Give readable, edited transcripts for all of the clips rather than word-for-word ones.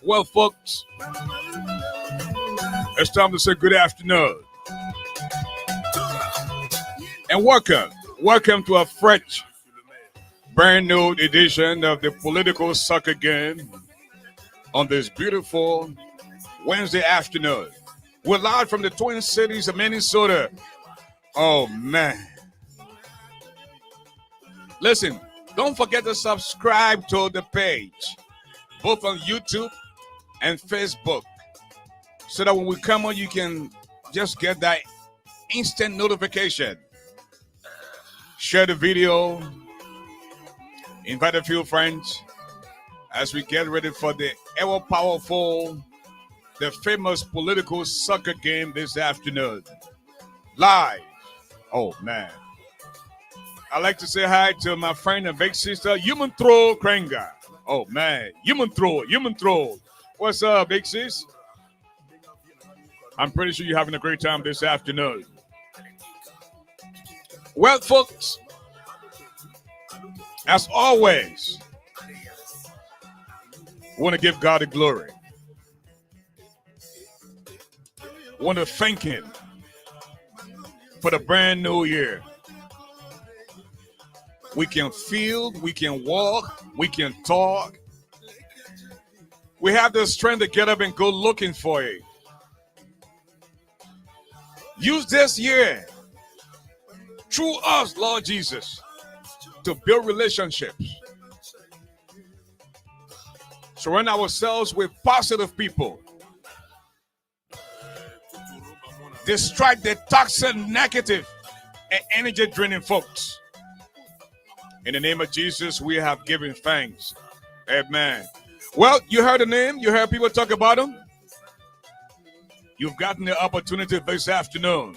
Well, folks, it's time to say good afternoon. And welcome to a fresh, brand new edition of the political soccer game on this beautiful Wednesday afternoon. We're live from the Twin Cities of Minnesota. Oh, man. Listen, don't forget to subscribe to the page, both on YouTube and Facebook, so that when we come on, you can just get that instant notification. Share the video, invite a few friends as we get ready for the ever powerful, the famous political soccer game this afternoon. Live. Oh, man. I'd like to say hi to my friend and big sister, Human Throw Krenga. Oh, man. Human Throw. What's up, big sis? I'm pretty sure you're having a great time this afternoon. Well, folks, as always, we want to give God the glory. We want to thank Him for the brand new year. We can feel, we can walk, we can talk. We have the strength to get up and go looking for it. Use this year through us, Lord Jesus, to build relationships. Surround ourselves with positive people. Distract the toxic, negative, and energy-draining folks. In the name of Jesus, we have given thanks. Amen. Well, you heard the name. You heard people talk about him. You've gotten the opportunity this afternoon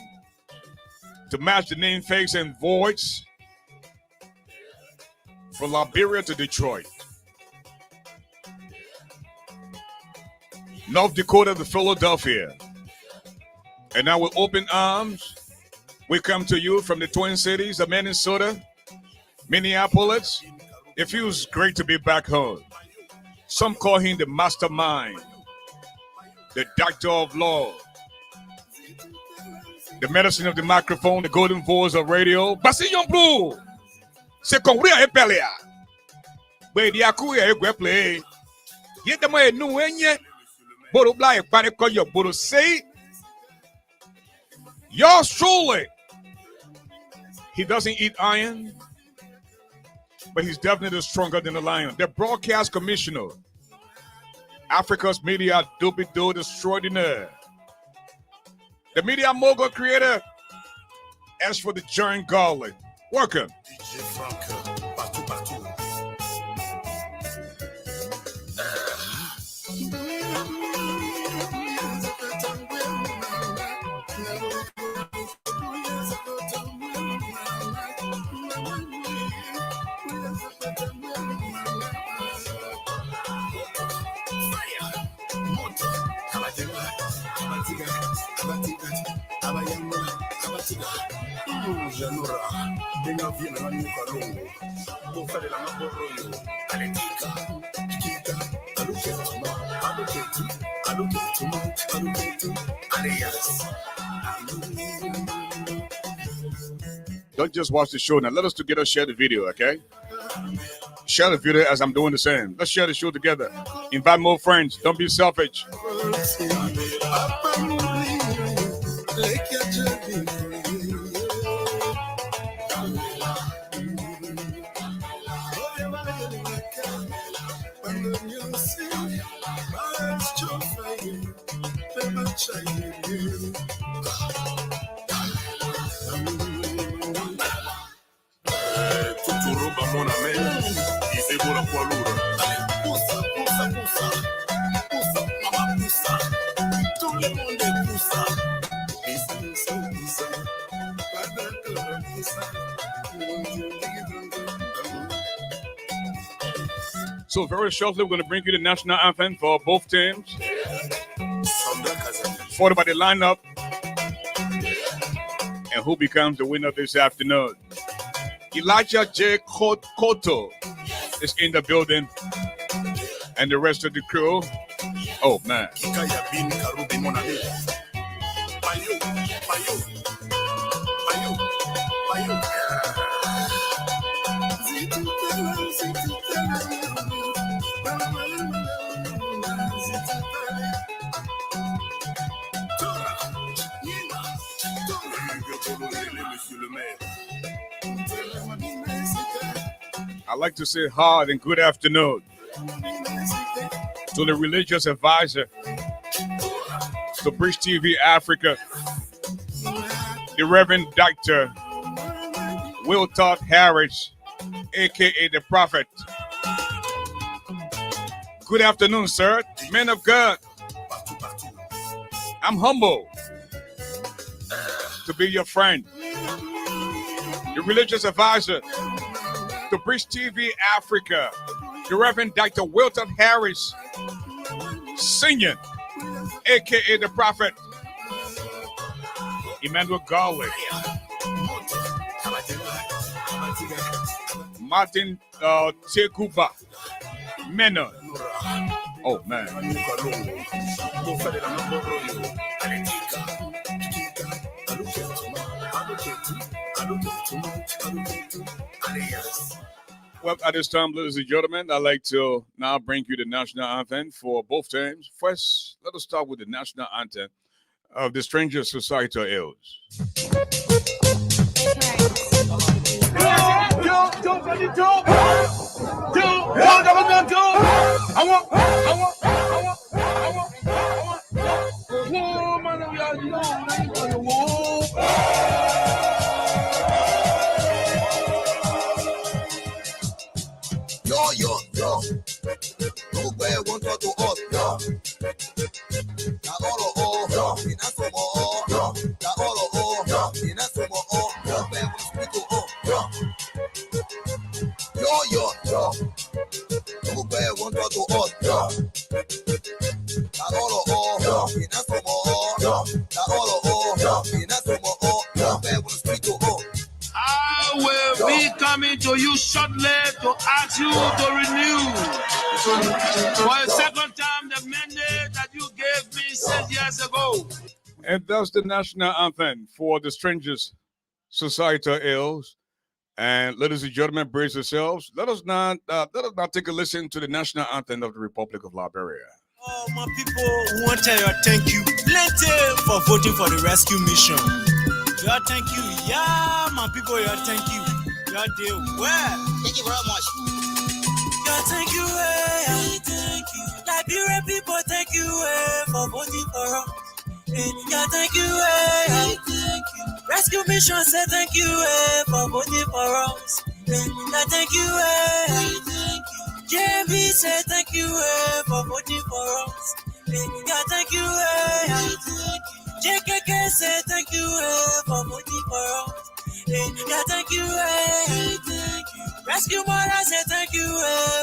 to match the name, face, and voice from Liberia to Detroit, North Dakota to Philadelphia. And now with open arms, we come to you from the Twin Cities of Minnesota, Minneapolis. It feels great to be back home. Some call him the mastermind, the doctor of law, the medicine of the microphone, the golden voice of radio. Basillon Blue. C'est qu'on a appelé. But the akuya e play. Yet the way no enye. Boro bla e pare ko yo boro say. Yours truly. He doesn't eat iron, but he's definitely stronger than a lion. The broadcast commissioner, Africa's media doobie-doo extraordinaire. The media mogul creator, ASHFORTHEGIANT Garland. Welcome. Don't just watch the show now. Let us together share the video, okay? Share the video as I'm doing the same. Let's share the show together. Invite more friends. Don't be selfish. So very shortly, we're going to bring you the national anthem for both teams, followed by the lineup, and who becomes the winner this afternoon. Elijah J. Koto is in the building, and the rest of the crew. Oh, man. I'd like to say hard and good afternoon to the religious advisor to BRIGDE TV Africa, the Reverend Dr. Wiltord Harris, aka the Prophet. Good afternoon, sir. Men of God, I'm humble to be your friend. The religious advisor to BRIGDE TV Africa, the Reverend Dr. Wiltord Harris, singing, aka the Prophet. Emmanuel Garlic, Martin Tekuba, Menon. Oh man. Well, at this time, ladies and gentlemen, I'd like to now bring you the national anthem for both teams. First, let us start with the national anthem of the Stranger Societal Ills. I will be coming to you shortly to ask you to renew for a second time the mandate that you gave me 6 years ago. And that's the national anthem for the Strangers Societal Ills. And ladies and gentlemen, brace yourselves. Let us not take a listen to the national anthem of the Republic of Liberia. Oh, my people, we want to tell you thank you plenty for voting for the rescue mission. Yeah, thank you. Yeah, my people, yeah, thank you. Yeah, dear. Well, thank you very much. Yeah, thank you. Thank you. Liberia people, thank you for voting for us. Yeah, thank you. Thank you. Rescue mission say thank you for voting for us. Yeah, thank you. Thank you. JB say thank you for voting for us. Yeah, thank you. JKK say thank you for voting for us. Yeah, thank you. Rescue Mother say thank you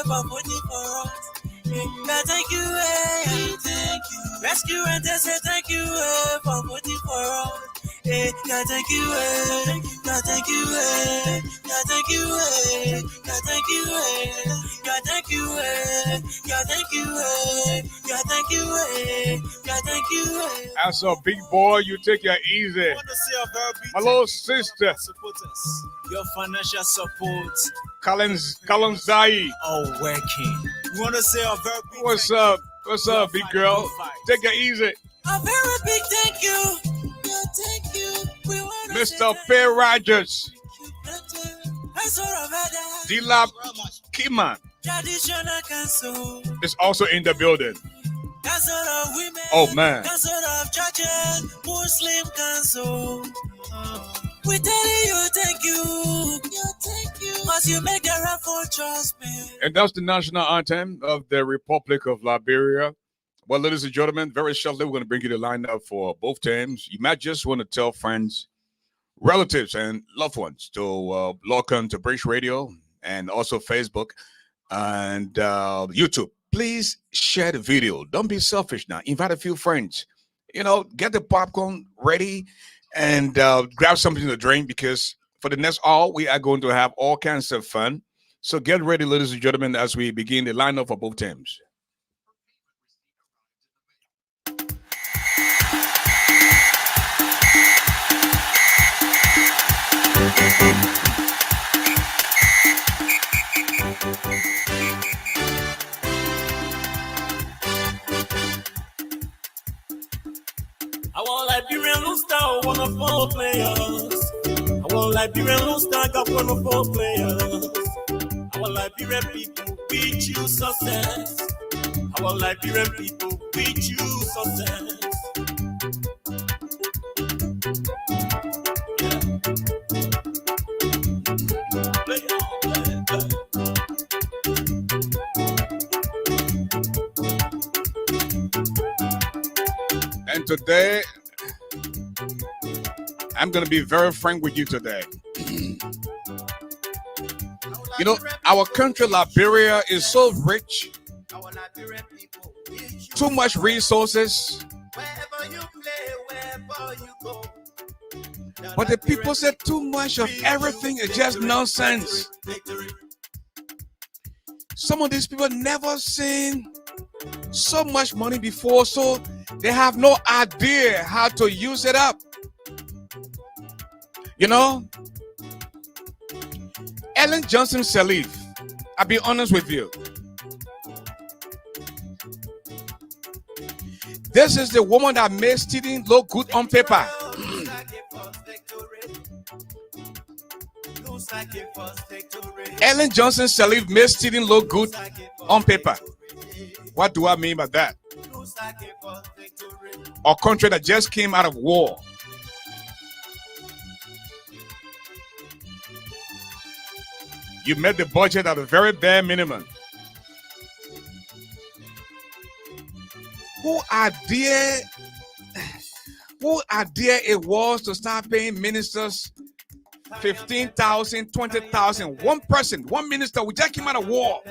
for voting for us. Yeah, thank you. Rescue and they say thank you for voting for us. Yeah, thank you. God thank you, eh. God thank you, eh. God thank you, eh. God thank you, eh. God thank you, eh. God thank you, eh. God thank you, eh. As a big boy, you take your easy. I want to say a very big My little sister, supporters. Your financial support. Colin Zai. All working. We want to say a very big What's up? What's up, big girl? Take it easy. A very big thank you. Yeah, thank you. We want to Mr. Pay Rogers. D-Lab Kiman Traditional council. is also in the building. Oh man. Council of churches, Muslim council. We tell you thank you. Yeah, thank you. Cause you make the effort, trust me. And that's the national anthem of the Republic of Liberia. Well, ladies and gentlemen, very shortly, we're going to bring you the lineup for both teams. You might just want to tell friends, relatives, and loved ones to log on to British Radio and also Facebook and YouTube. Please share the video. Don't be selfish now. Invite a few friends. You know, get the popcorn ready and grab something to drink, because for the next hour, we are going to have all kinds of fun. So get ready, ladies and gentlemen, as we begin the lineup for both teams. I want Liberian Looster, one of four players. I want Liberian Looster, got one of four players. I want Liberian people, we choose success. I want Liberian people, we choose success. And today, I'm going to be very frank with you today. You know, our country, Liberia, is so rich. Too much resources. But the people say too much of everything is just nonsense. Some of these people never seen so much money before, so they have no idea how to use it up. You know, Ellen Johnson Sirleaf, I'll be honest with you. This is the woman that made students look good on paper. Ellen Johnson Sirleaf made students look good on paper. What do I mean by that? A country that just came out of war. You met the budget at a very bare minimum. Who idea it was to start paying ministers 15,000, 20,000, one person, one minister, we just came out of war,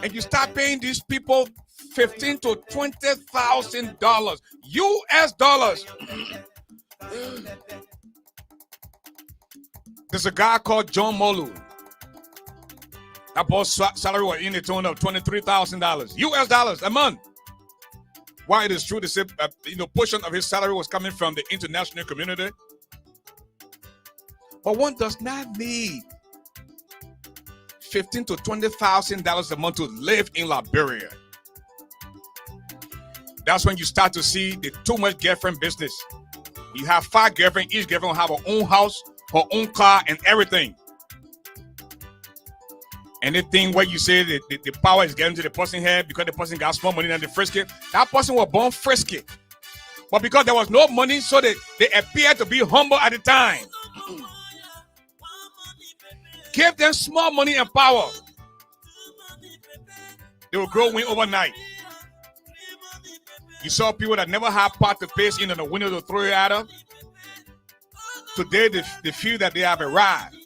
and you start paying these people $15,000 to $20,000 US dollars. There's a guy called John Molu. That boss salary was in the tune of $23,000 US dollars a month. Why it is true to say, portion of his salary was coming from the international community. But one does not need $15,000 to $20,000 a month to live in Liberia. That's when you start to see the too much girlfriend business. You have 5 girlfriends, each girlfriend will have her own house, her own car, and everything. Anything where you say that the power is getting to the person's head because the person got small money and they frisky, that person was born frisky. But because there was no money, so they appeared to be humble at the time. Give them small money and power. They will grow win overnight. You saw people that never had pot to paste in the window to throw it at them. Today, they feel that they have arrived.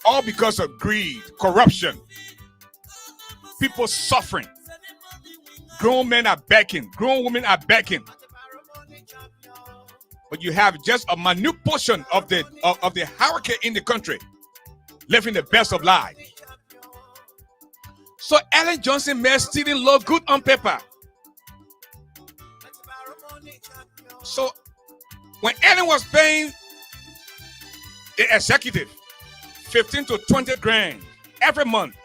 All because of greed, corruption. People suffering. Grown men are begging. Grown women are begging. but you have just a minute portion of the hierarchy in the country living the best of life. So Ellen Johnson made stealing look good on paper. So when Ellen was paying the executive 15 to 20 grand every month,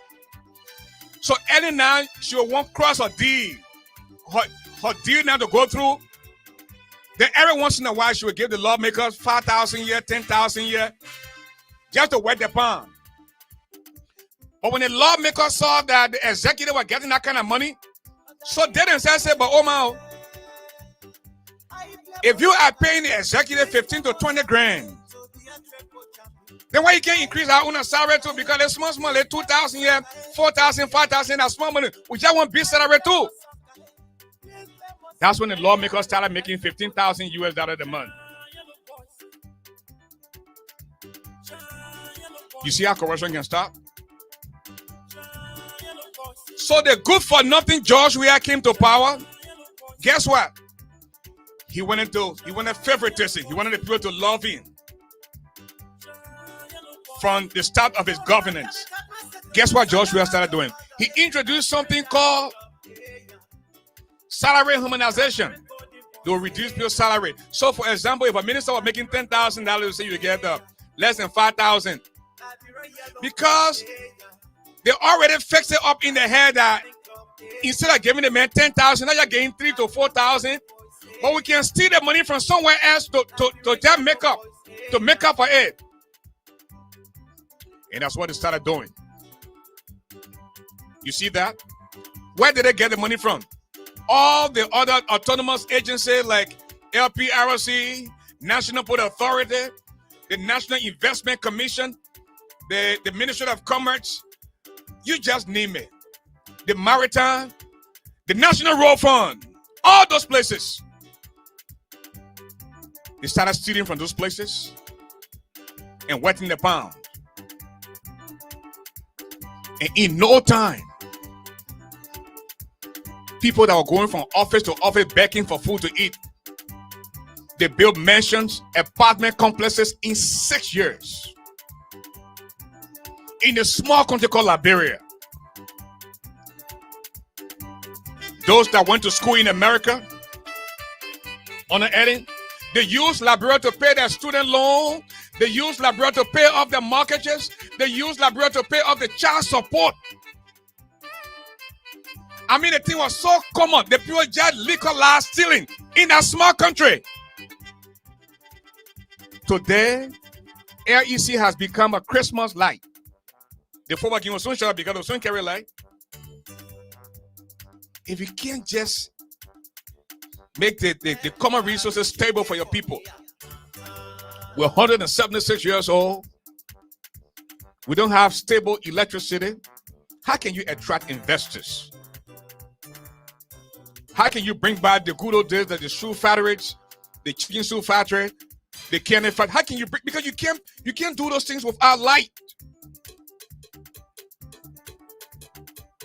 so Ellen now she will want cross her deal, her deal now to go through. Then every once in a while she will give the lawmakers 5,000 a year, 10,000 a year, just to wet the palm. But when the lawmakers saw that the executive were getting that kind of money, so they themselves said, but Omar, if you are paying the executive 15 to 20 grand, then why you can't increase our own salary too? Because it's small, like 2,000 a year, 4,000, 5,000, that's small money. We just want big salary too. That's when the lawmakers started making $15,000 a month. You see how corruption can stop? So the good for nothing George Weah came to power. Guess what? He wanted favoritism. He wanted the people to love him. From the start of his governance, guess what George Weah started doing? He introduced something called salary harmonization. They will reduce people's salary. So, for example, if a minister was making $10,000, say you get less than $5,000, because they already fixed it up in their head that instead of giving the man $10,000, now you're getting $3,000 to $4,000. But we can steal the money from somewhere else to just make up for it. And that's what they started doing. You see that? Where did they get the money from? All the other autonomous agencies like LPRC, National Port Authority, the National Investment Commission, the Ministry of Commerce, you just name it. The Maritime, the National Road Fund, all those places. They started stealing from those places and wetting the pound. And in no time, people that were going from office to office begging for food to eat, they built mansions, apartment complexes in 6 years. In a small country called Liberia. Those that went to school in America, on an ending, they used Liberia to pay their student loan. They used Liberia to pay off their mortgages. They used Liberia to pay off the child support. I mean, the thing was so common. The people just legalized stealing in a small country. Today, LEC has become a Christmas light. The former king was soon shut up because of soon carry light. If you can't just make the common resources stable for your people. We're 176 years old. We don't have stable electricity. How can you attract investors? How can you bring back the good old days like the shoe factories, the chicken soup factory, the candy factory? How can you bring, because you can't do those things without light.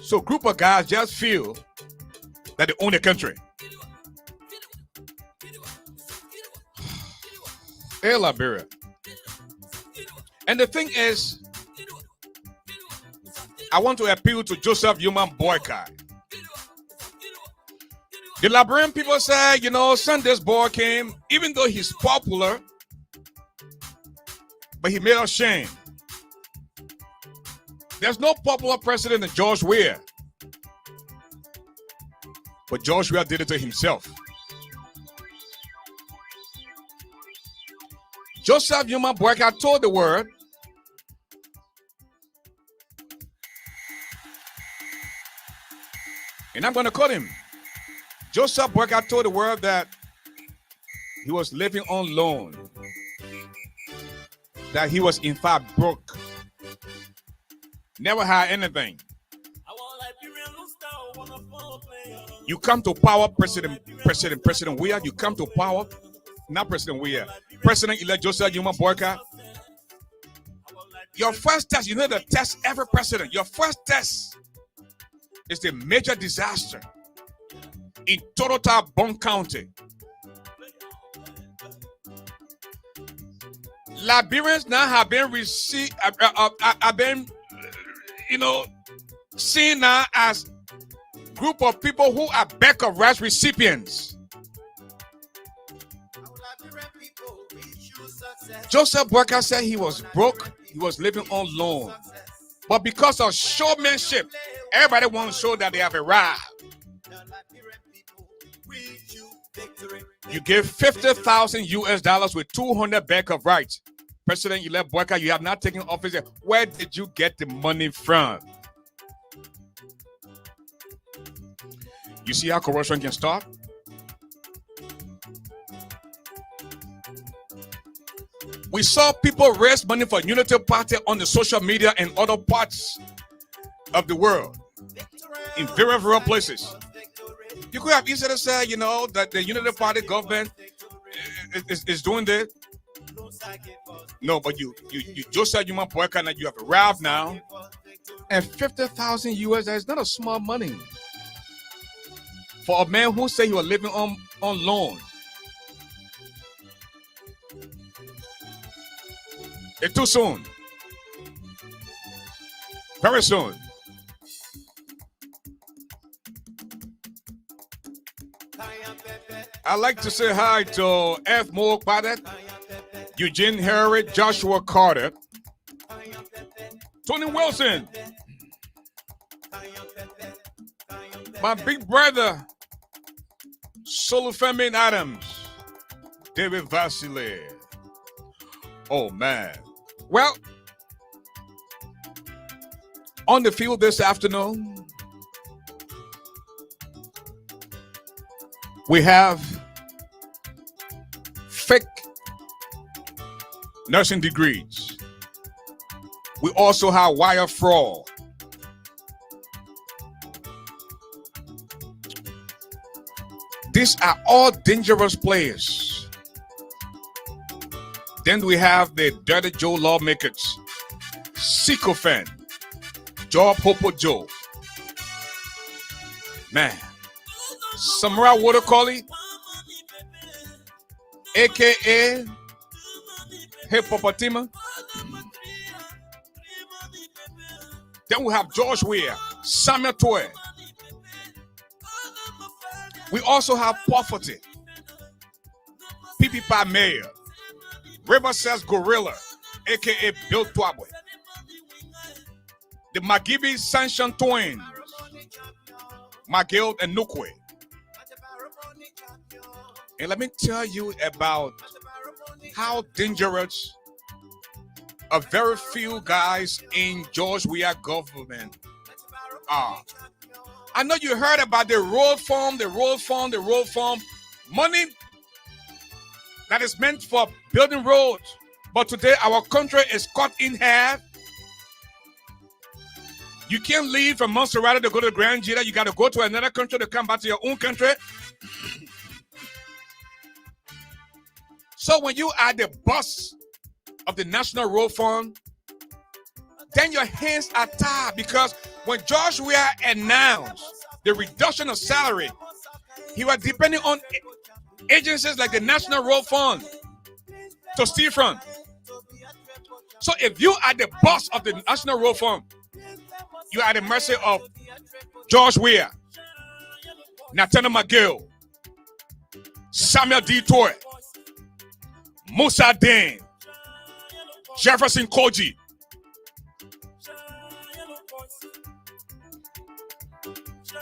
So a group of guys just feel that they own the country. Hey, Liberia. And the thing is, I want to appeal to Joseph Human Boycott. The Liberian people say, since this boy came, even though he's popular, but he made us shame. There's no popular president than George Weah. But George Weah did it to himself. Joseph Human Boycott told the world, and I'm going to quote him. Joseph Boycott told the world that he was living on loan, that he was in fact broke, never had anything. You come to power, President Weah. You come to power, not President Weah. President-elect Joseph Human Boycott. Your first test, the test every president. Your first test is the major disaster in Toronto, Bond County. Liberians now have been seen now as group of people who are back of rice recipients. Joseph Boyka said he was broke, he was living on loan. But because of showmanship, everybody wants to show that they have arrived. You give 50,000 US dollars with 200 back of rights. President-elect Boyka, you have not taken office yet. Where did you get the money from? You see how corruption can start? We saw people raise money for Unity Party on the social media and other parts of the world, in very rural places. You could have easily said, that the Unity Party government is doing this. No, but you just said you want Boyka, and you have arrived now. And 50,000 US, that is not a small money. For a man who said he was living on loan. It's too soon. Very soon. I'd like to say hi to F. Moore Padet, Eugene Harry, Joshua Carter, Tony Wilson, my big brother, Solufemi Adams, David Vasile. Oh, man. Well, on the field this afternoon, we have fake nursing degrees. We also have wire fraud. These are all dangerous players. Then we have the Dirty Joe lawmakers, Sycophant, Job Hopo Joe. Man, Samara Watercolly, aka Hippopotima. Then we have George Weah, Samuel Toy. We also have Poverty, Pipi Pa Mayor, River Says Gorilla, aka Bill Twabwe. The Magibi Sanction Twins, Magild and Nukwe. And let me tell you about how dangerous a very few guys in George Weah government are. I know you heard about the road farm, money that is meant for building roads. But today our country is cut in half. You can't leave from Montserrat to go to Grand Jita. You got to go to another country to come back to your own country. So when you are the boss of the National Road Fund, then your hands are tied, because when George Weah announced the reduction of salary, he was depending on agencies like the National Road Fund to steal from. So if you are the boss of the National Road Fund, you are at the mercy of George Weah, Nathaniel McGill, Samuel D. Toy, Musa Dane, Jefferson Koji.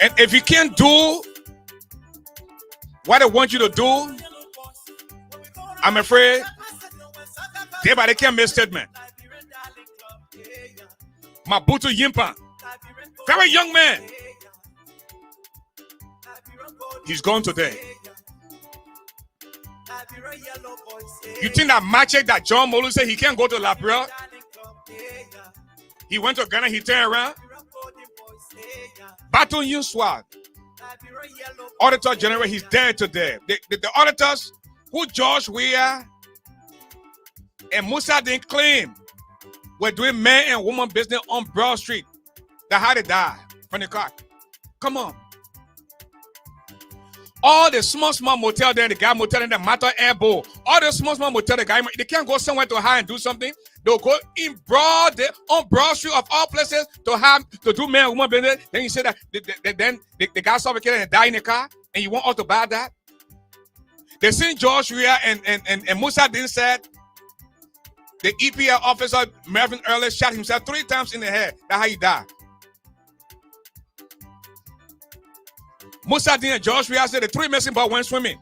And if you can't do what they want you to do, I'm afraid they can't make a statement. Mabutu Yimpa, very young man, he's gone today. You think that magic that John Molu said he can't go to Liberia? He went to Ghana, he turned around. Batu Yuswad, Auditor General, he's dead today. The auditors who George Weah and Musa didn't claim were doing man and woman business on Broad Street. That's how they died from the car. Come on. All the small motel there, the guy motel in the Matter Airbow, all the small motel, the guy, they can't go somewhere to hide and do something. They'll go in broad, on Broad Street of all places to do man and woman business. Then you say that then the guy suffocated and died in the car, and you want us to buy that? They seen George Weah and Musa Din said the EPL officer Melvin Early shot himself 3 times in the head. That's how he died. Musa Din and George Weah said the 3 missing boys went swimming.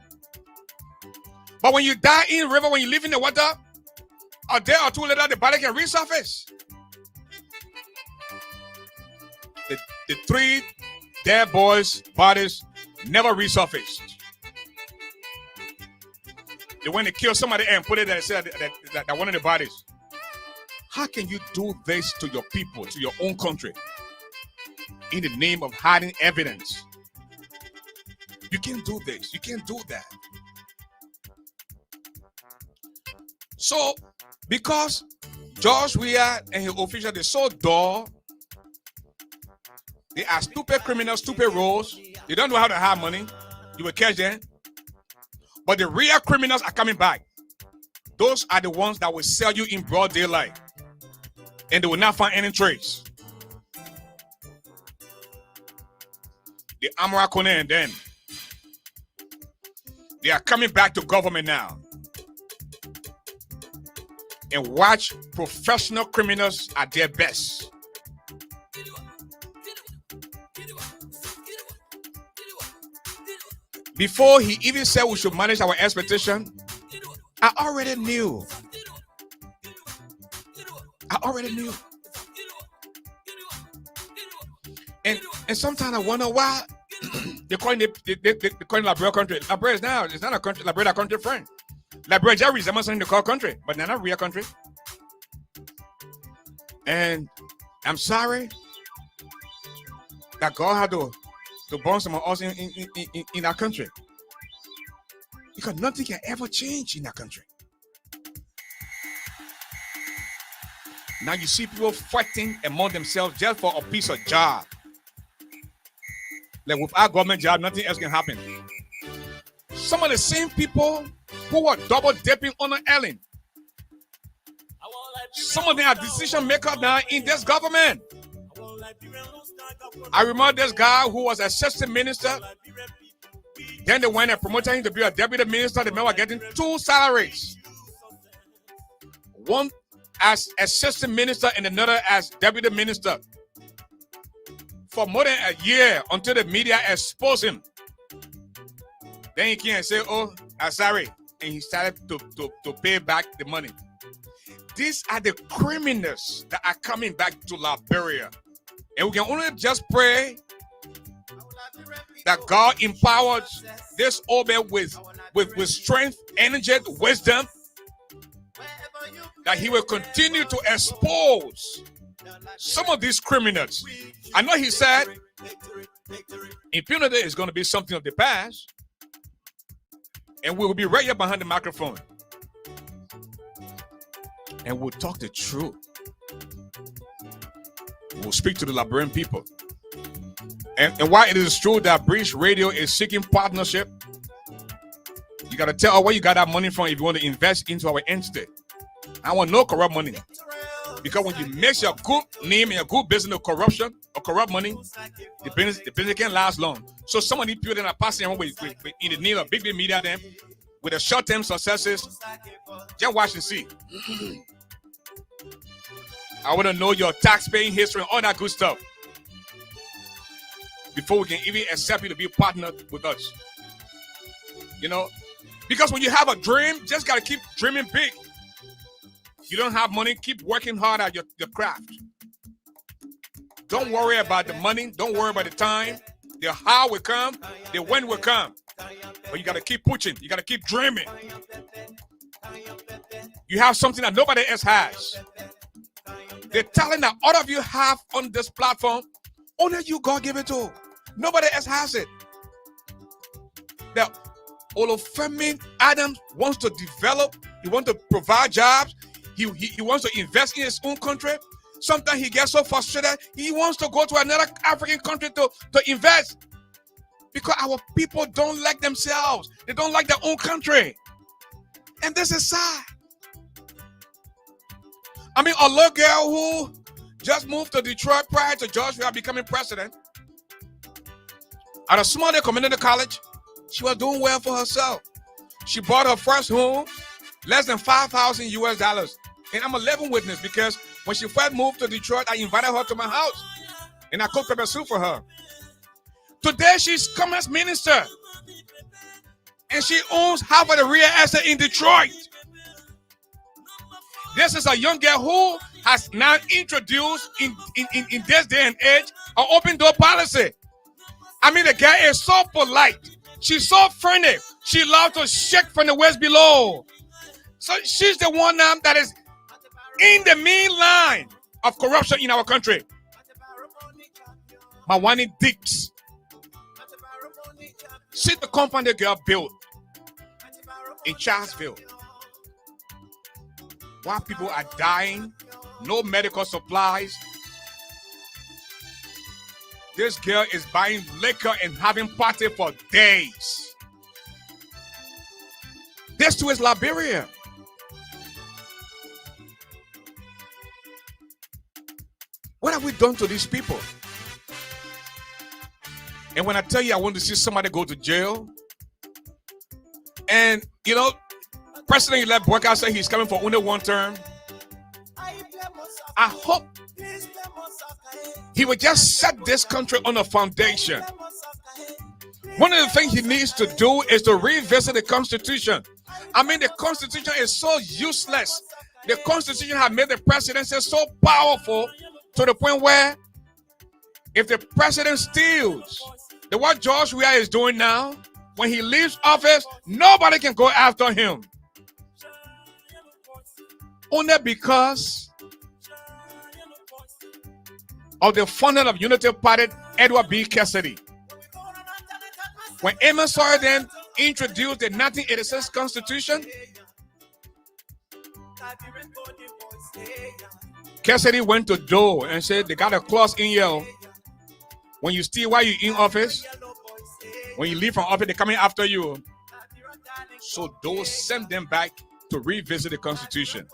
But when you die in the river, when you live in the water, a day or 2 later, the body can resurface. The 3 dead boys' bodies never resurfaced. They went to kill somebody and put it there and said that one of the bodies. How can you do this to your people, to your own country, in the name of hiding evidence? You can't do this. You can't do that. So, because George Weah and his officials, they're so dull, they are stupid criminals, stupid roles. They don't know how to hide money. You will catch them. But the real criminals are coming back. Those are the ones that will sell you in broad daylight. And they will not find any trace. The Amara Kone and them. They are coming back to government now. And watch professional criminals at their best. Before he even said we should manage our expectation, I already knew. And sometimes I wonder why they call it Liberia country. Liberia is now, it's not a country, Liberia a country friend. Liberia just resembles something to call country, but they're not real country. And I'm sorry that God had to burn some of us in our country. Because nothing can ever change in our country. Now you see people fighting among themselves just for a piece of job. Like with our government job, nothing else can happen. Some of the same people who were double dipping on Ellen. Some of them are decision makers now in this government. I remember this guy who was assistant minister. Then they went and promoted him to be a deputy minister. The man was getting 2 salaries. One as assistant minister and another as deputy minister. For more than a year until the media exposed him. Then he came and said, oh, I'm sorry. And he started to pay back the money. These are the criminals that are coming back to Liberia. And we can only just pray that God empowers this Obed with strength, energy, wisdom, that he will continue to expose some of these criminals. I know he said impunity is going to be something of the past, and we will be right here behind the microphone, and we'll talk the truth. We'll speak to the Liberian people. And while it is true that BRIGDE Radio is seeking partnership, you got to tell us where you got that money from if you want to invest into our entity. I want no corrupt money. Because when you mix your good name and your good business with corruption or corrupt money, the business can't last long. So some of these people that are passing around with in the need of big media them with the short-term successes, just watch and see. I want to know your tax-paying history and all that good stuff before we can even accept you to be a partner with us. You know, because when you have a dream, just got to keep dreaming big. You don't have money, keep working hard at your craft. Don't worry about the money. Don't worry about the time. The how will come. The when will come. But you got to keep pushing. You got to keep dreaming. You have something that nobody else has. The talent that all of you have on this platform, only you God give it to. Nobody else has it. Now, Olufemi Adams wants to develop. He wants to provide jobs. He wants to invest in his own country. Sometimes he gets so frustrated, he wants to go to another African country to invest. Because our people don't like themselves. They don't like their own country. And this is sad. I mean, a little girl who just moved to Detroit prior to George Weah becoming president at a small community college, she was doing well for herself. She bought her first home, less than $5,000 US. And I'm a living witness because when she first moved to Detroit, I invited her to my house and I cooked pepper soup for her. Today, she's commerce minister and she owns half of the real estate in Detroit. This is a young girl who has now introduced in this day and age an open door policy. I mean, the girl is so polite. She's so friendly. She loves to shake from the waist below. So she's the one now that is in the main line of corruption in our country. Mawani Dix. See the compound the girl built in Charlesville. While people are dying, no medical supplies. This girl is buying liquor and having party for days. This too is Liberia. What have we done to these people? And when I tell you I want to see somebody go to jail, and you know, President-elect Boyka said he's coming for only one term. I hope he would just set this country on a foundation. One of the things he needs to do is to revisit the Constitution. I mean, the Constitution is so useless. The Constitution has made the presidency so powerful to the point where if the president steals, what George Weah is doing now, when he leaves office, nobody can go after him. Only because of the founder of Unity Party, Edward B. Cassidy. When Amos Sawyer then introduced the 1986 Constitution, Cassidy went to Doe and said, they got a clause in here. When you steal while you're in office, when you leave from office, they're coming after you. So Doe sent them back to revisit the Constitution.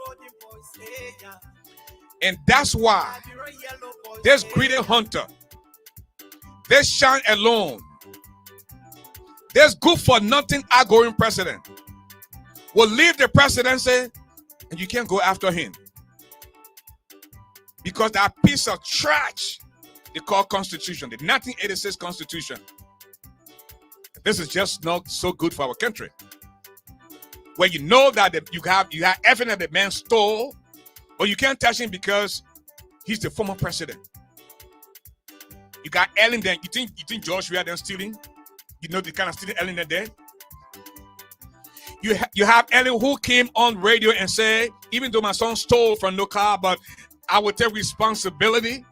And that's why this greedy hunter, this shine alone, this good for nothing outgoing president will leave the presidency and you can't go after him. Because that piece of trash they call Constitution, the 1986 Constitution. This is just not so good for our country. Where you know that you have evidence that the man stole, but you can't touch him because he's the former president. You got Ellen then. You think George Weah then stealing? You know the kind of stealing Ellen that did? You have Ellen who came on radio and said, even though my son stole from no car, but I will take responsibility.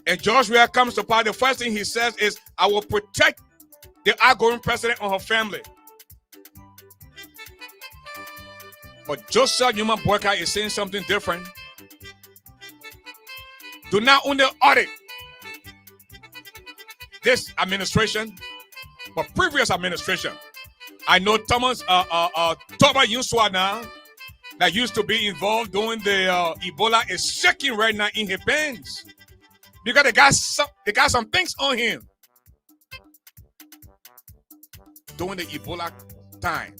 And George Weah comes to power. The first thing he says is, I will protect the outgoing president and her family. But Joseph Newman Boyka is saying something different. Do not only audit this administration, but previous administration. I know Thomas Toba Yunsua now, that used to be involved during the Ebola, is shaking right now in his pants because they got some things on him during the Ebola time.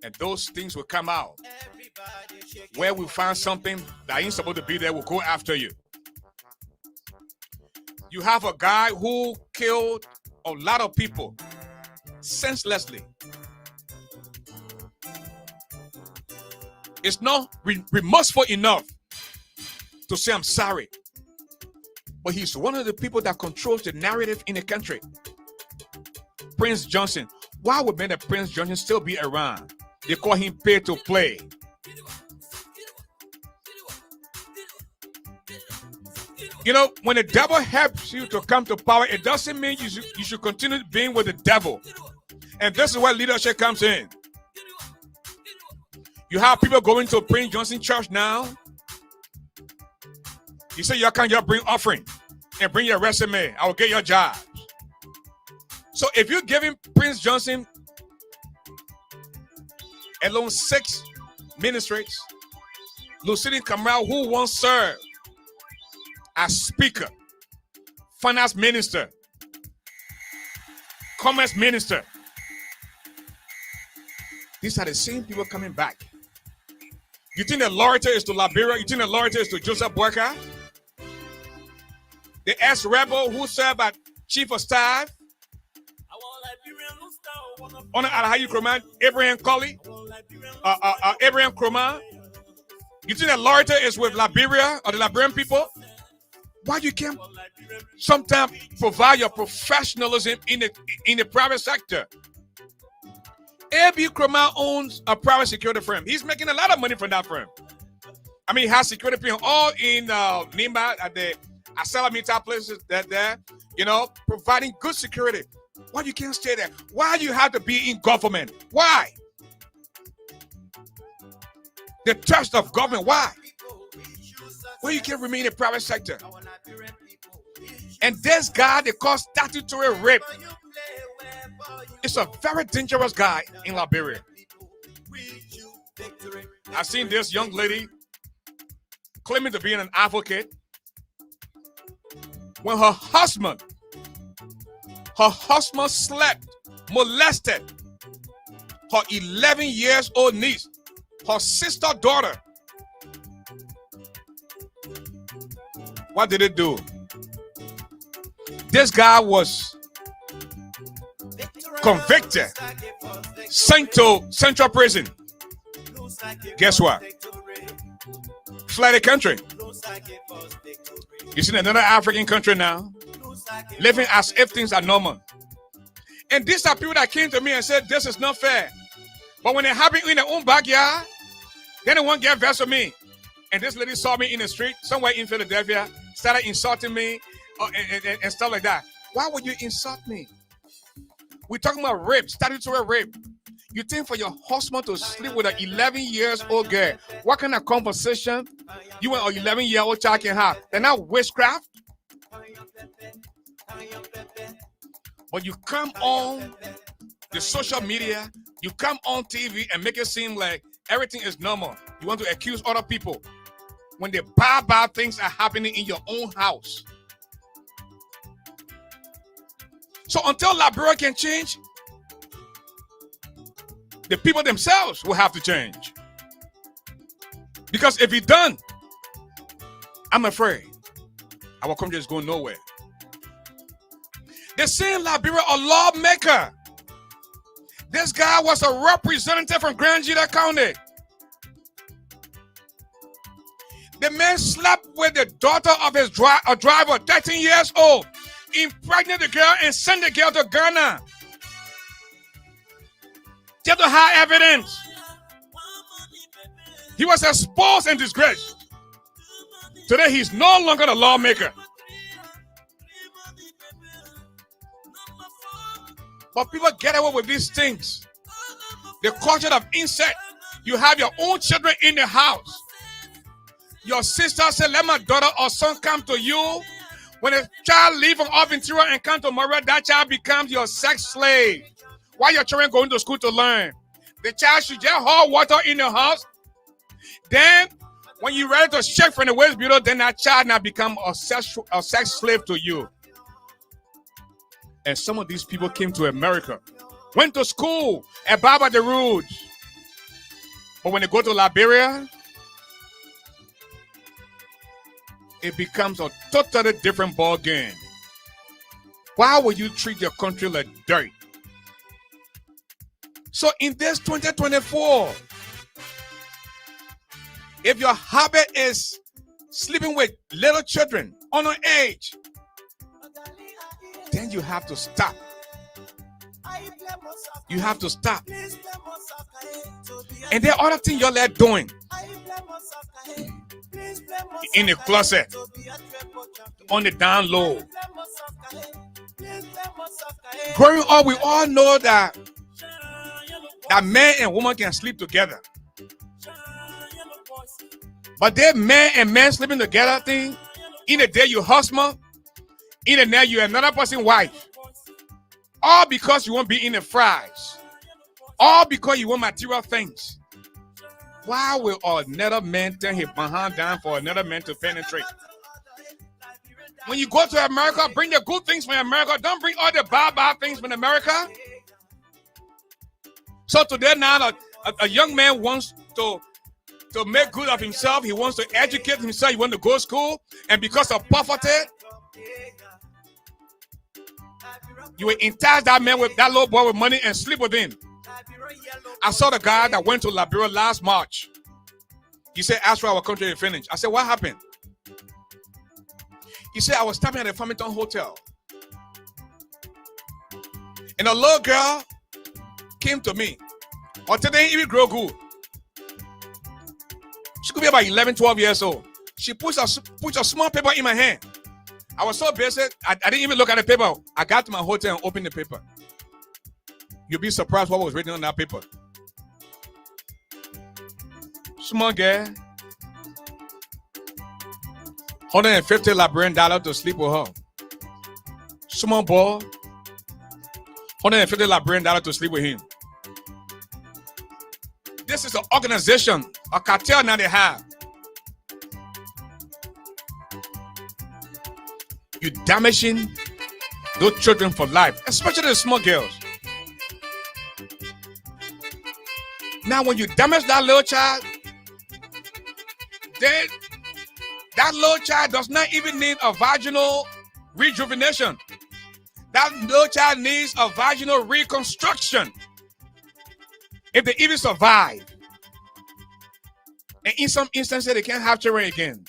And those things will come out. Where we find something that ain't supposed to be there, we'll go after you. You have a guy who killed a lot of people senselessly. It's not remorseful enough to say I'm sorry. But he's one of the people that controls the narrative in the country. Prince Johnson. Why would Prince Johnson still be around? They call him pay to play. You know, when the devil helps you to come to power, it doesn't mean you should continue being with the devil. And this is where leadership comes in. You have people going to Prince Johnson Church now. You say you can't just bring offering. and bring your resume. I will get your job. So if you're giving Prince Johnson alone 6 ministrates, Lucille Kamau, who once served as speaker, finance minister, commerce minister, these are the same people coming back. You think the loyalty is to Liberia? You think the loyalty is to Joseph Boyka? The ex-rebel who served as chief of staff, Honor Alhaji Kroman, Abraham Colley, Abraham Kroman. You think the loyalty is with Liberia or the Liberian people? Why you can't sometimes provide your professionalism in the private sector? A.B. Kroman owns a private security firm. He's making a lot of money from that firm. I mean, he has security people all in Nima at the Asalamita places that there, you know, providing good security. Why you can't stay there? Why you have to be in government? Why? The trust of government. Why? Why you can't remain in the private sector? And this guy, they call statutory rape. It's a very dangerous guy in Liberia. I've seen this young lady claiming to be an advocate when her husband slept, molested her 11 years old niece, her sister daughter. What did it do? This guy was convicted, sent to central prison. Guess what? Fled the country. You see another African country now, living as if things are normal. And these are people that came to me and said, this is not fair. But when it happened in their own backyard, they didn't want to get vexed with me. And this lady saw me in the street, somewhere in Philadelphia, started insulting me and stuff like that. Why would you insult me? We're talking about rape, statutory rape. You think for your husband to sleep with an 11 years old girl, what kind of conversation you and an 11-year-old child can have? They're not witchcraft. But you come on the social media, you come on TV and make it seem like everything is normal. You want to accuse other people when the bad things are happening in your own house. So until Liberia can change, the people themselves will have to change. Because if it's done, I'm afraid our country is going nowhere. They're saying Liberia a lawmaker. This guy was a representative from Grand Gila County. The man slept with the daughter of his driver, 13 years old, impregnated the girl and sent the girl to Ghana. Get to high evidence. He was exposed and disgraced. Today, he's no longer the lawmaker. But people get away with these things. The culture of incest. You have your own children in the house. Your sister said, let my daughter or son come to you. When a child leaves from off interior and come to Maria, that child becomes your sex slave. Why your children going to school to learn? The child should just hold water in the house. Then, when you're ready to check from the waste bureau, then that child now become a sex slave to you. And some of these people came to America, went to school, abide by the rules. But when they go to Liberia, it becomes a totally different ball game. Why would you treat your country like dirt? So in this 2024, if your habit is sleeping with little children under age, then you have to stop. You have to stop. And there are other things you're like doing in the closet, on the down low. Growing up, we all know that man and woman can sleep together. But that man and man sleeping together thing, in the day you husband, In the net, you're another person's wife. All because you won't be in the fries. All because you want material things. Why will another man turn his behind down for another man to penetrate? When you go to America, bring the good things from America. Don't bring all the bad things from America. So today now, a young man wants to make good of himself. He wants to educate himself. He wants to go to school. And because of poverty, you will entice that man with that little boy with money and sleep with him. I saw the guy that went to Liberia last March. He said, "Ask for our country to finish." I said, "What happened?" He said, "I was stopping at the Farmington Hotel. And a little girl came to me. Or today, even grow good. She could be about 11, 12 years old. She puts a small paper in my hand. I was so busy, I didn't even look at the paper. I got to my hotel and opened the paper. You'll be surprised what was written on that paper. Small girl. $150 Liberian to sleep with her. Small boy. $150 Liberian to sleep with him. This is an organization, a cartel now they have. You're damaging those children for life, especially the small girls. Now, when you damage that little child, then that little child does not even need a vaginal rejuvenation. That little child needs a vaginal reconstruction. If they even survive. And in some instances, they can't have children again.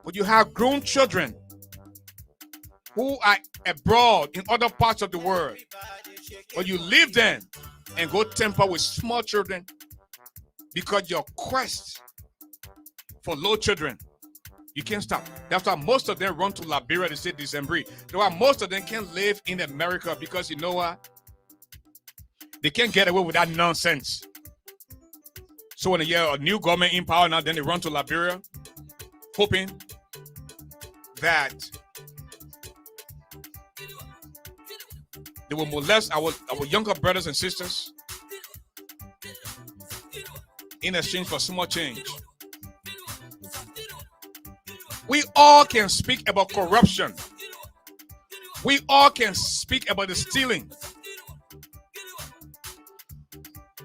But you have grown children who are abroad in other parts of the world. But you leave them and go tamper with small children because your quest for little children, you can't stop. That's why most of them run to Liberia to say December. That's why most of them can't live in America because you know what? They can't get away with that nonsense. So when they hear a new government in power now, then they run to Liberia, hoping that they will molest our younger brothers and sisters in exchange for small change. We all can speak about corruption. We all can speak about the stealing.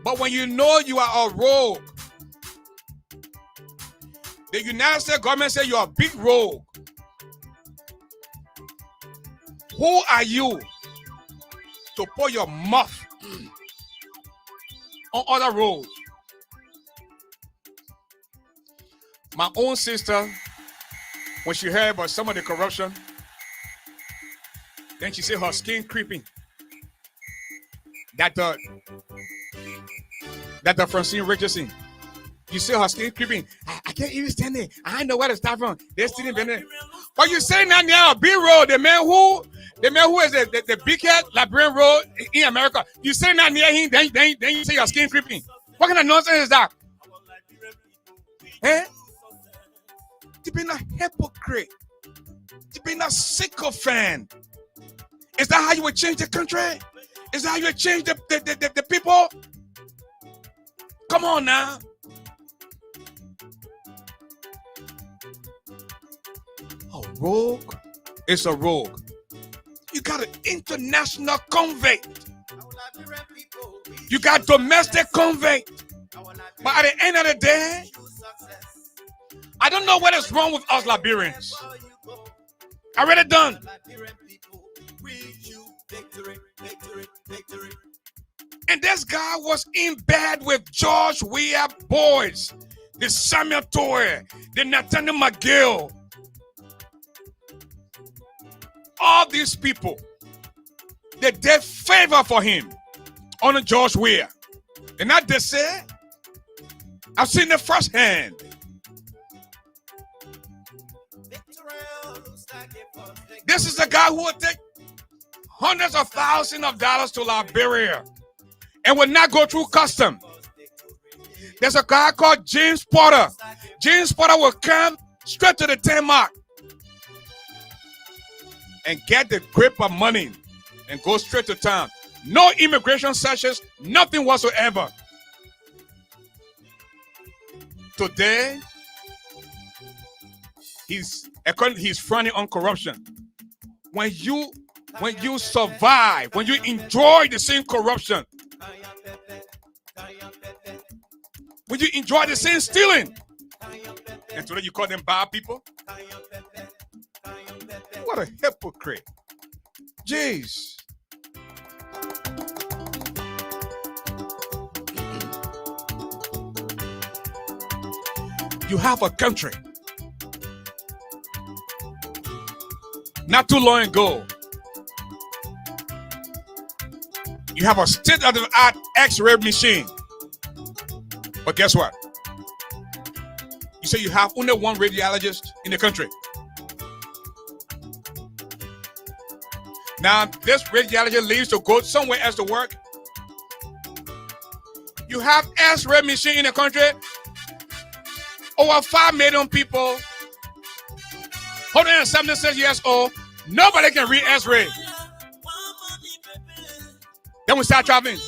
But when you know you are a rogue, the United States government says you are a big rogue. Who are you to put your mouth on other roads? My own sister, when she heard about some of the corruption, then she said her skin creeping. That the Francine Richardson. You see her skin creeping. I can't even stand it. I know where to start from. They're still in Benin. But you say now B-Road, the man who is the biggest Liberian road in America. You say now near him, then you say your skin creeping. What kind of nonsense is that? Eh? You've been a hypocrite. You've been a sycophant. Is that how you would change the country? Is that how you would change the people? Come on now. A rogue is a rogue. You got an international convict. You got domestic convict. But at the end of the day, I don't know what is wrong with us Liberians. I read it done. And this guy was in bed with George Weah boys, the Samuel Toy, the Nathaniel McGill. All these people, they did favor for him on George Weah. And that they say, I've seen it firsthand. This is the guy who would take hundreds of thousands of dollars to Liberia and would not go through custom. There's a guy called James Porter. James Porter will come straight to the 10 mark. and get the grip of money and go straight to town. No immigration searches, nothing whatsoever. Today, he's fronting on corruption. When you survive, when you enjoy the same corruption, when you enjoy the same stealing, and today you call them bad people? What a hypocrite. Jeez. You have a country. Not too long ago, you have a state-of-the-art X-ray machine. But guess what? You say you have only one radiologist in the country. Now, this radiologist leaves to go somewhere else to work. You have X-ray machine in the country. Over 5 million people, 176 years old, nobody can read X-ray. Then we start traveling.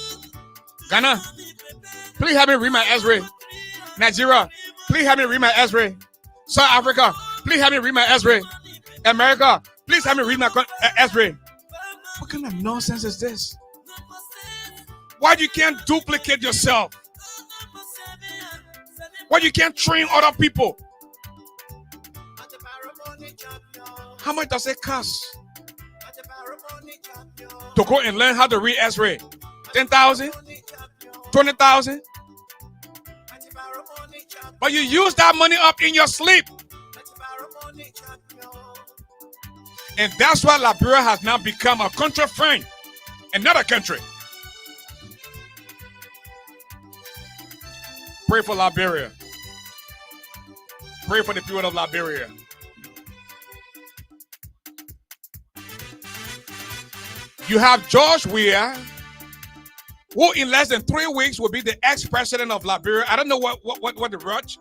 Ghana, please help me read my X-ray. Nigeria, please help me read my X-ray. South Africa, please help me read my X-ray. America, please help me read my X-ray. What kind of nonsense is this? Why you can't duplicate yourself? Why you can't train other people? How much does it cost to go and learn how to read X-ray? 10,000? 20,000? But you use that money up in your sleep. And that's why Liberia has now become a country friend, another country. Pray for Liberia. Pray for the people of Liberia. You have George Weah, who in less than 3 weeks will be the ex-president of Liberia. I don't know what the rush.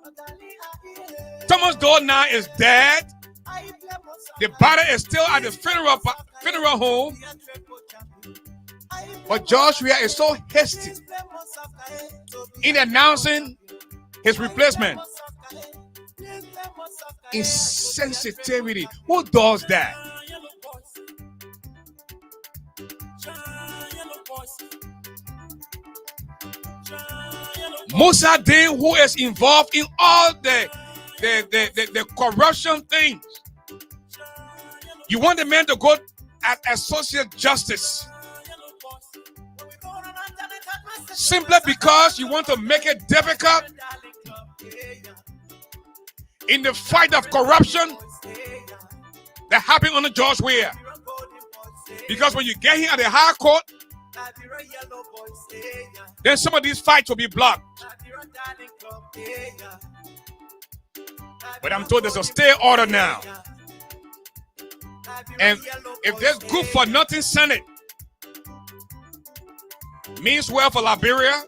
Thomas Dole now is dead. The body is still at the funeral home. But George Weah is so hasty in announcing his replacement. Insensitivity. Who does that? Musa Din, who is involved in all the corruption things. You want the man to go at associate justice simply because you want to make it difficult in the fight of corruption that happened under George Weah. Because when you get him at the high court, then some of these fights will be blocked. But I'm told there's a stay order now. And if this good for nothing Senate means well for Liberia,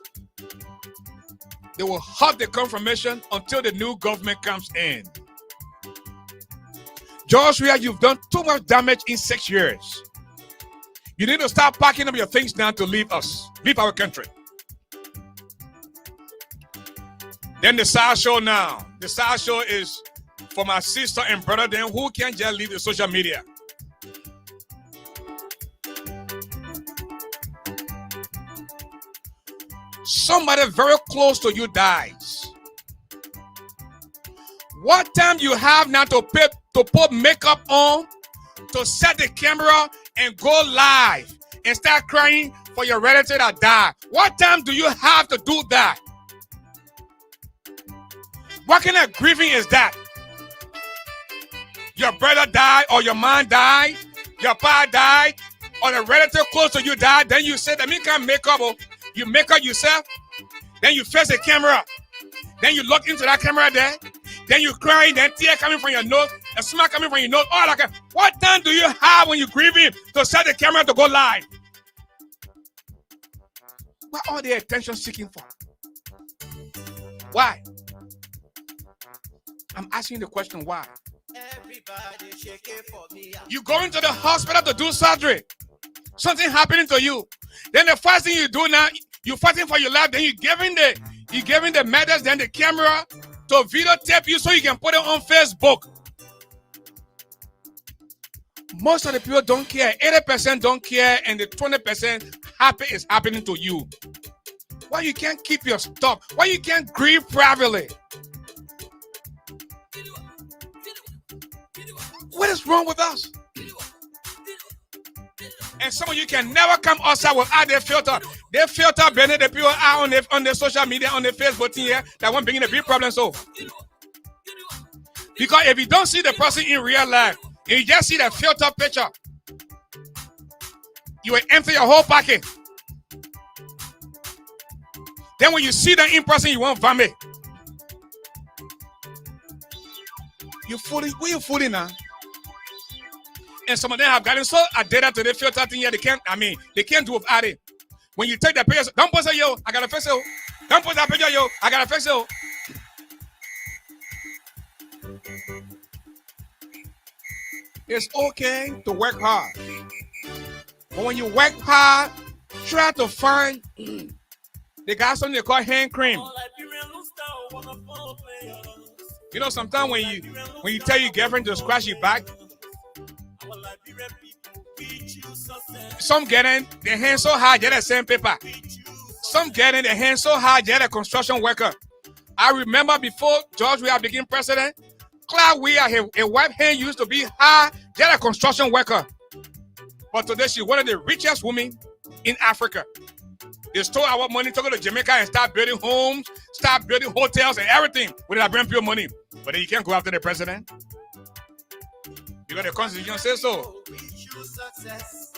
they will halt the confirmation until the new government comes in. George Weah, you've done too much damage in 6 years. You need to start packing up your things now to leave us, leave our country. Then the side show now. The side show is for my sister and brother then who can't just leave the social media. Somebody very close to you dies. What time you have now to put makeup on, to set the camera and go live and start crying for your relative that died? What time do you have to do that? What kind of grieving is that? Your brother died, or your mom died, your pa died, or the relative close to you died. Then you say that me can't make up. You make up yourself. Then you face the camera. Then you look into that camera there. Then you cry. Then tear coming from your nose, a smack coming from your nose. All that. What time do you have when you're grieving to set the camera to go live? What are they attention seeking for? Why? I'm asking the question why. You go into the hospital to do surgery. Something happening to you. Then the first thing you do now, you're fighting for your life. Then you're giving the medals, then the camera to videotape you so you can put it on Facebook. Most of the people don't care. 80% don't care, and the 20% happy is happening to you. Why you can't keep your stuff? Why you can't grieve privately? What is wrong with us? And some of you can never come outside without their filter. They filter bringing the people out on the social media, on the Facebook thing here, that won't bring a big problem. So, because if you don't see the person in real life, and you just see the filter picture, you will empty your whole pocket. Then when you see them in person, you won't vomit. You fooling? Who you fooling now? And some of them have gotten so addicted to the filter thing here, they can't do without it. When you take the picture, don't post it, yo, I got a face, yo. Don't post that picture, yo, I got a face, yo. It's okay to work hard. But when you work hard, try to find, they got something they call hand cream. You know, sometimes when you tell your girlfriend to scratch your back, some get in their hands so hard, they're the same paper. Some get in their hands so hard, they're a construction worker. I remember before George Weah became president, Clark Weah, his wife hand used to be hard, they're a construction worker. But today she's one of the richest women in Africa. They stole our money to go to Jamaica and start building homes, start building hotels and everything with that brand pure money. But then you can't go after the president. Because the Constitution says so. We choose success.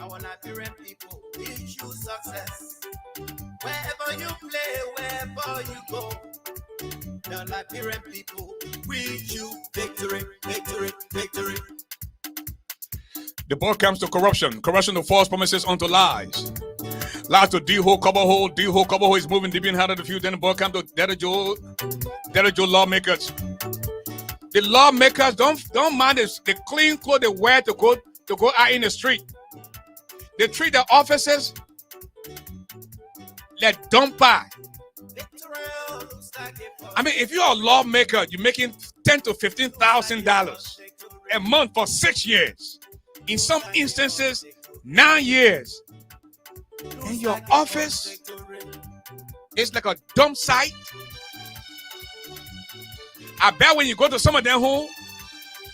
Our Liberian people, we choose success. Wherever you play, wherever you go, the Liberian people, we choose victory, victory, victory. The ball comes to corruption. Corruption to false promises unto lies. Lies to D-hole, cover hole. D-hole, cover hole is moving deep in of the few. Then the ball comes to Derejo lawmakers. The lawmakers don't mind the clean clothes they wear to go out in the street. They treat the officers like dumper. I mean, if you're a lawmaker, you're making $10,000 to $15,000 a month for 6 years. In some instances, 9 years. And your office is like a dump site. I bet when you go to some of them home,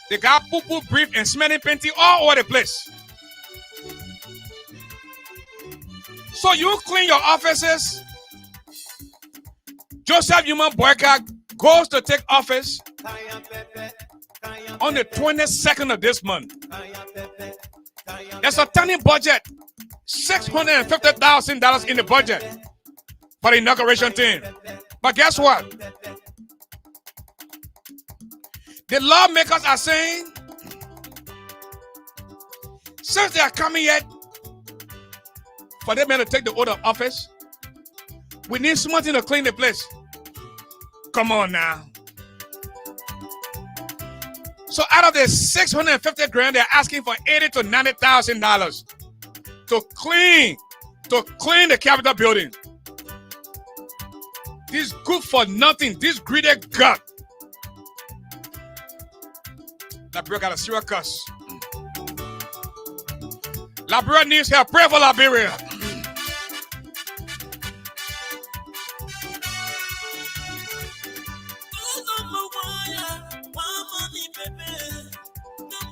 they got poo-poo, brief, and smelling painting all over the place. So you clean your offices. Joseph Human Boycott goes to take office on the 22nd of this month. There's a tiny budget, $650,000 in the budget for the inauguration team. But guess what? The lawmakers are saying, since they are coming yet, for them to take the oath of office, we need something to clean the place. Come on now. So out of the $650,000, they're asking for $80,000 to $90,000 to clean the Capitol building. This good for nothing, this greedy gut. Liberia got a serious cuss. Liberia needs help. Pray for Liberia.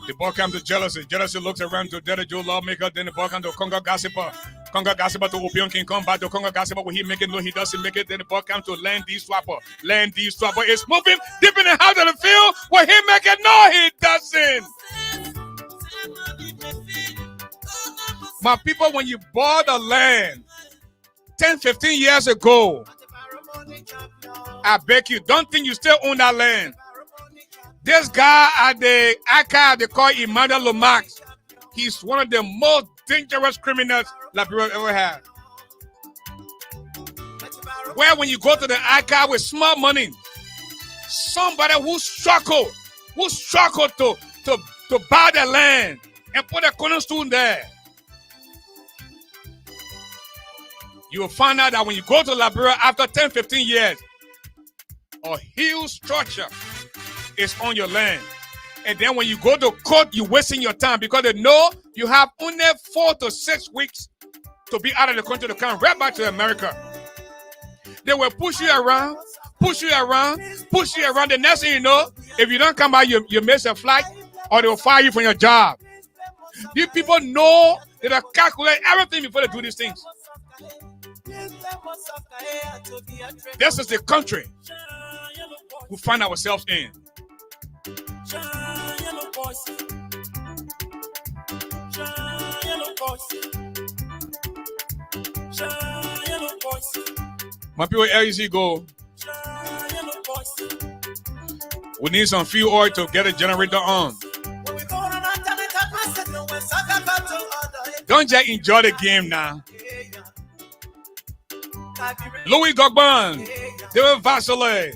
The ball comes to jealousy. Jealousy looks around to Derejo lawmaker. Then the ball comes to Congo gossiper. Congo gossiper to Opion King come back to Congo gossiper. Will he make it? No, he doesn't make it. Then the ball comes to Land D Swapper. Land D Swapper is moving deep in the house of the field. Will he make it? No, he doesn't. My people, when you bought the land 10, 15 years ago, I beg you, don't think you still own that land. This guy at the archive, they call Emmanuel Lomax. He's one of the most dangerous criminals Liberia ever had. Where when you go to the archive with small money, somebody who struggled who struggled to buy the land and put a cornerstone there. You will find out that when you go to Liberia after 10, 15 years, a huge structure is on your land. And then when you go to court, you're wasting your time because they know you have only 4 to 6 weeks to be out of the country to come right back to America. They will push you around, push you around, push you around. The next thing you know, if you don't come back, you miss a flight or they will fire you from your job. These people know that they calculate everything before they do these things. This is the country we find ourselves in. My people, LEC go. We need some fuel oil to get a generator on. Don't just enjoy the game now. Louis Gogban, David Vasile,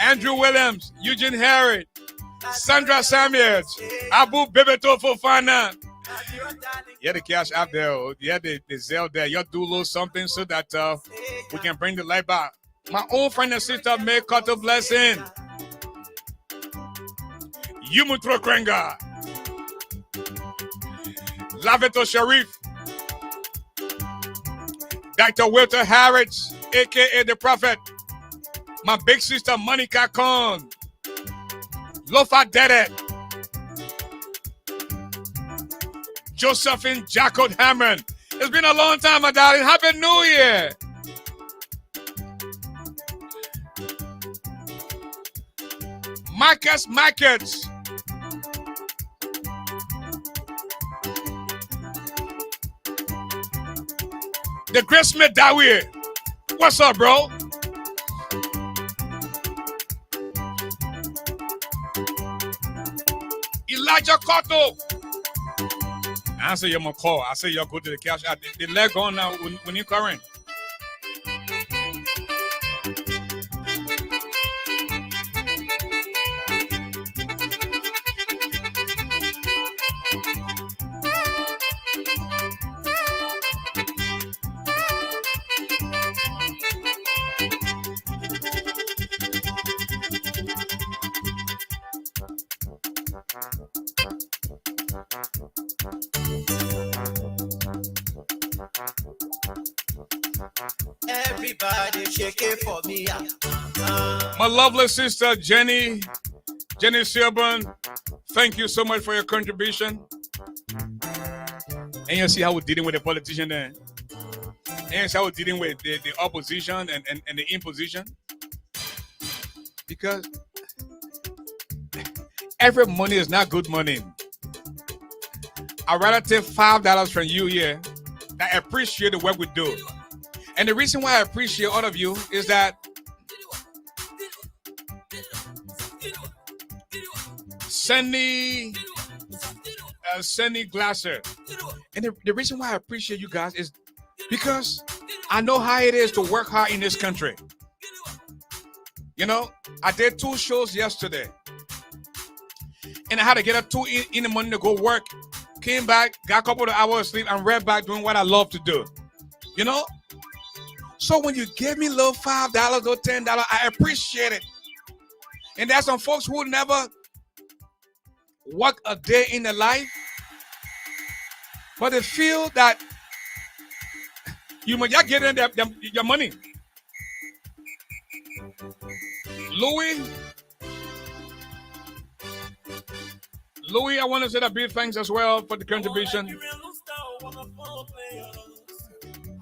Andrew Williams, Eugene Harrod, Sandra Samuels, Abu Bebeto Fofana. Yeah, the cash out there. Yeah, the Zelle there. You do a little something so that we can bring the light back. My own friend and sister, May Koto Blessing. Yumutro Krenga. Laveto Sharif. Dr. Walter Harrods, a.k.a. the Prophet. My big sister, Monica Khan. Lofa Dedet. Josephine Jacob Hammond. It's been a long time, my darling. Happy New Year. Marcus Markets. The Great Smith Dawie. What's up, bro? Elijah Cotto. I answer your call. I say you go to the cash. The leg gone now when you current. Everybody shake it for me. My lovely sister Jenny Silburn, thank you so much for your contribution. And you see how we're dealing with the politician there. And you see how we're dealing with the opposition and the imposition. Because every money is not good money. I'd rather take $5 from you here that appreciate the work we do. And the reason why I appreciate all of you is that Sunny Glasser. And the reason why I appreciate you guys is because I know how it is to work hard in this country. You know, I did 2 shows yesterday. And I had to get up 2 in the morning to go work. Came back, got a couple of hours of sleep, and right back doing what I love to do. You know? So when you give me a little $5 or $10, I appreciate it. And there's some folks who never work a day in their life, but they feel that you might get in your money. Louis, I want to say a big thanks as well for the contribution.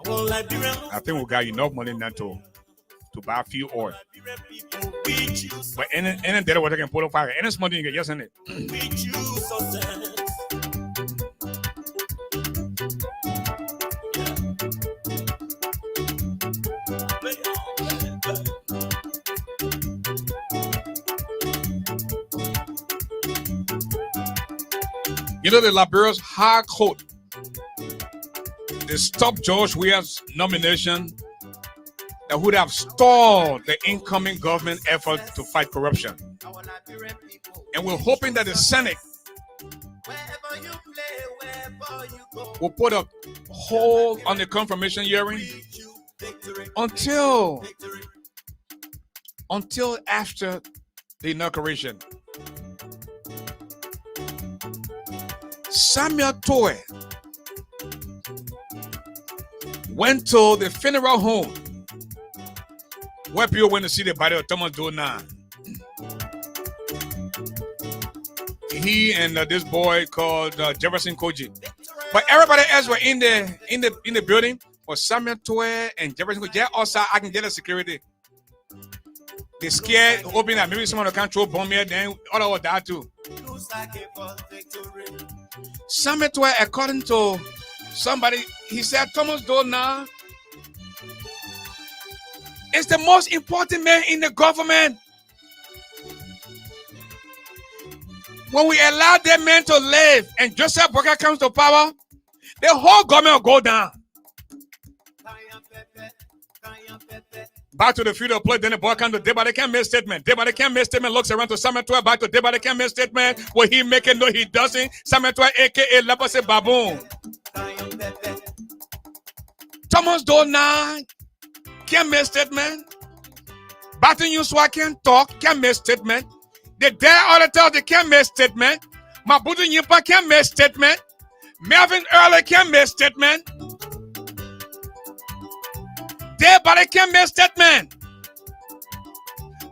I think we got enough money now to buy a few oil. But any day what I can put up fire, any money you get, yes, in it. You know, the Liberia's High Court, they stopped George Weah's nomination that would have stalled the incoming government effort to fight corruption. And we're hoping that the Senate will put a hold on the confirmation hearing until after the inauguration. Samuel Toy went to the funeral home where people went to see the body of Thomas Donald. He and this boy called Jefferson Koji. But everybody else were in the building. For Samuel Toy and Jefferson Koji, also I can get a security. They scared, hoping that maybe someone will come throw bomb here, then all of that too. Samuel Toy, according to somebody, he said Thomas Donald is the most important man in the government. When we allow that man to live and Joseph Boyka comes to power, the whole government will go down. Back to the field of play, then the boy comes to Deba, they can't make statement. Deba, they can't make statement, looks around to Samuel Toy, back to Deba, they can't make statement. Will he make it? No, he doesn't. Samuel Toy, a.k.a. Lapase Baboon. Thomas Donald can't make statement. Baton Yusua can't talk, can't make statement. The dare auditor, they can't make statement. Mabudu Yimpa can't make statement. Melvin Early can't make statement. Debate can't make statement.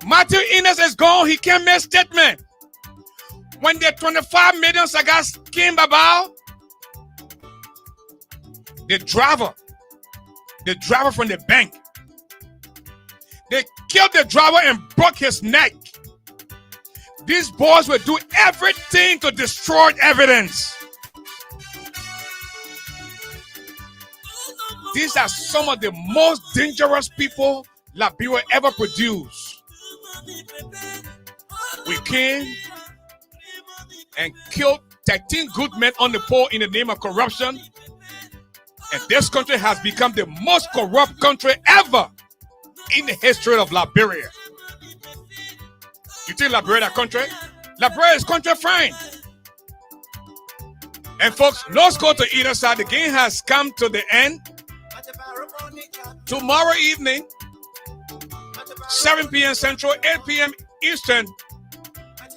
Matthew Innes is gone, he can't make statement. When the 25 million sagas came about, the driver from the bank, they killed the driver and broke his neck. These boys will do everything to destroy evidence. These are some of the most dangerous people Liberia ever produced. We came and killed 13 good men on the pole in the name of corruption. And this country has become the most corrupt country ever in the history of Liberia. You think Liberia is a country? Liberia is country friend. And folks, let's go to either side. The game has come to the end. Tomorrow evening, 7 p.m. Central, 8 p.m. Eastern,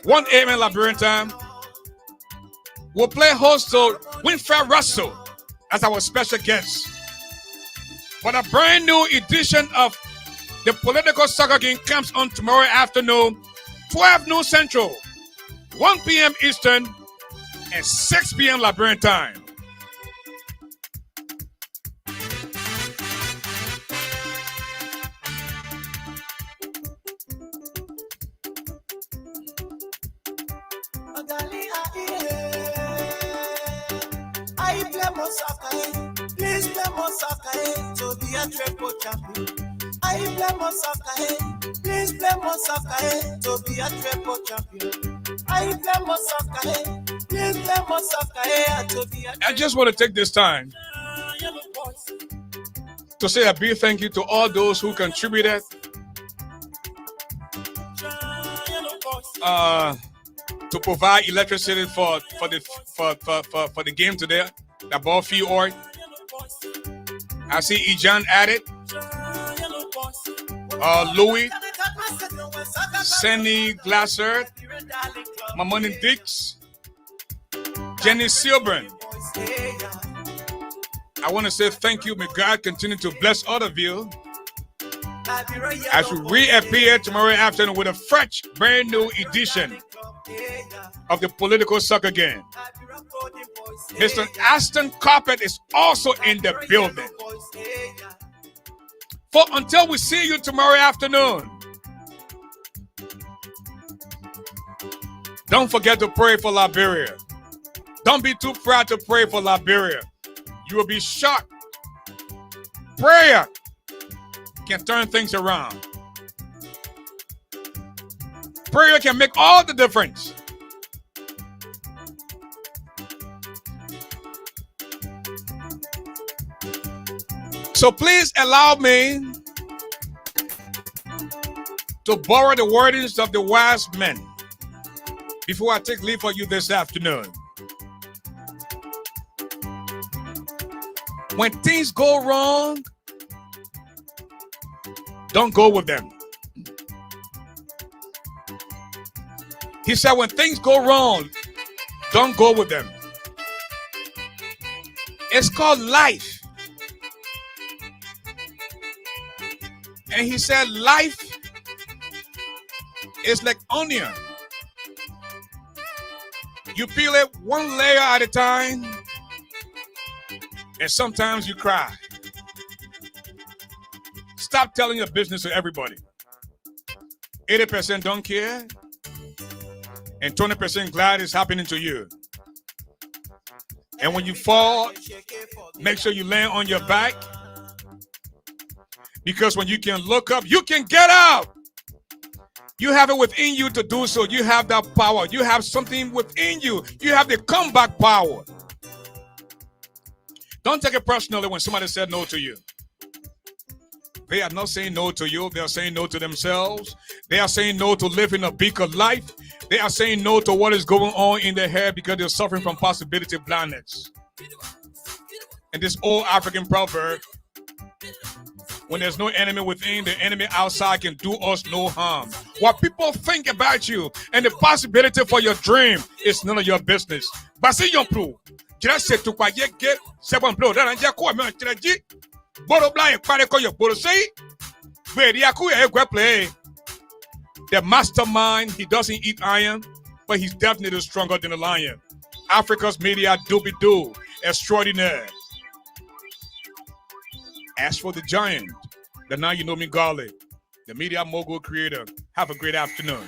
1 a.m. in Liberian time, we'll play host to Winfred Russell as our special guest. But a brand new edition of the Political Soccer Game comes on tomorrow afternoon, 12 noon Central, 1 p.m. Eastern, and 6 p.m. Liberian time. Please play Mosaka to be a triple champion. I play Mosaka. Please play Mosaka to be a triple champion. I play Mosaka. Please play Mosaka to be a. I just want to take this time to say a big thank you to all those who contributed to provide electricity for the game today. The ball fee or I see Ejan added. Louis, Senny Glasser, Mamoni Dix, Jenny Silburn. I want to say thank you. May God continue to bless all of you as we reappear tomorrow afternoon with a fresh, brand new edition of the Political Soccer Game. Mr. Aston Carpet is also in the building. For until we see you tomorrow afternoon, don't forget to pray for Liberia. Don't be too proud to pray for Liberia. You will be shocked. Prayer can turn things around. Prayer can make all the difference. So please allow me to borrow the wordings of the wise men before I take leave of you this afternoon. When things go wrong, don't go with them. He said, when things go wrong, don't go with them. It's called life. And he said, life is like onion. You peel it one layer at a time, and sometimes you cry. Stop telling your business to everybody. 80% don't care, and 20% glad it's happening to you. And when you fall, make sure you land on your back, because when you can look up, you can get out. You have it within you to do so. You have that power. You have something within you. You have the comeback power. Don't take it personally when somebody said no to you. They are not saying no to you. They are saying no to themselves. They are saying no to living a bigger life. They are saying no to what is going on in their head because they're suffering from possibility blindness. And this old African proverb, when there's no enemy within, the enemy outside can do us no harm. What people think about you and the possibility for your dream is none of your business. But see your proof. Just say to quiet get 7 blow. Then I just call me Boro blind pare ko your boro say. Where the play. The mastermind, he doesn't eat iron, but he's definitely stronger than a lion. Africa's media doobie-doo, extraordinaire. As for the giant, the now you know me garlic, the media mogul creator. Have a great afternoon.